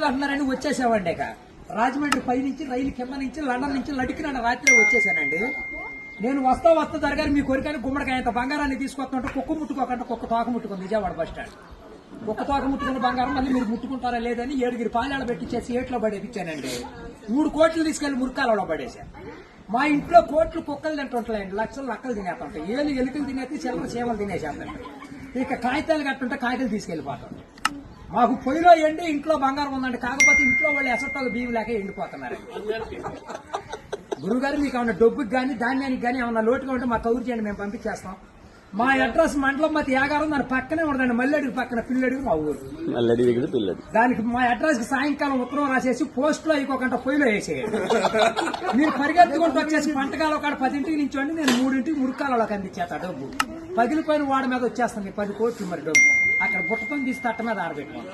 అంటున్నారని వచ్చేసామండి. ఇక రాజమండ్రి పై నుంచి రైలు కింద నుంచి లండన్ నుంచి లడికిన రాత్రి వచ్చేసానండి. నేను వస్తా జరగాలి మీ కోరికని గుమ్మడికాయ అంత బంగారాన్ని తీసుకొస్తుంటే కుక్క ముట్టుకోకుండా కుక్క తోక ముట్టుకుంది విజయవాడ బస్ స్టాండ్. కుక్క తోక ముట్టుకున్న బంగారం మళ్ళీ మీరు ముట్టుకుంటారా లేదని 7 పాలాలు పెట్టించేసి ఏట్లో పడేపించానండి. 3 కోట్లు తీసుకెళ్లి మురికాలలో పడేశాను. మా ఇంట్లో కోట్లు కుక్కలు తింటుంటాయండి, లక్షలు లక్కలు తినేస్తుంటాయి. ఏళ్ళు ఎలుకలు తినేసి చిల్లర చీమలు తినేసేస్తాయి. ఇక కాగితాలు కట్టుంటే కాగితాలు తీసుకెళ్లిపోతాం. మాకు పొయ్యిలో ఎండి ఇంట్లో బంగారం ఉందండి, కాకపోతే ఇంట్లో వాళ్ళు ఎసట్టాలు బియ్యం లేక ఎండిపోతున్నారు. గురుగారు మీకు ఏమన్నా డబ్బుకి కానీ ధాన్యానికి కానీ ఏమన్నా లోటుగా ఉంటే మాకు కౌరు చేయండి, మేము పంపించేస్తాం. మా అడ్రస్ మండలం మధ్య యాగారం, దాని పక్కనే ఉండదండి. మల్లెడికి పక్కన పిల్లడికి మా ఊరు. దానికి మా అడ్రస్ కి సాయంకాలం ఉత్తరం రాసేసి పోస్ట్ లో ఇంకొక పొయ్యిలో వేసేయండి. మీరు పరిగెత్తుకుంటూ వచ్చేసి పంటకాల ఒక 10ంటికి నుంచోండి, నేను 3ంటికి మురికాలలోకి అందించేస్తా. డబ్బు పగిలిపోయిన వాడి మీద వచ్చేస్తుంది 10 కోట్లు. మరి డబ్బు అక్కడ బుట్టతో తీసి తట్ట మీద ఆరబెట్టుకోండి.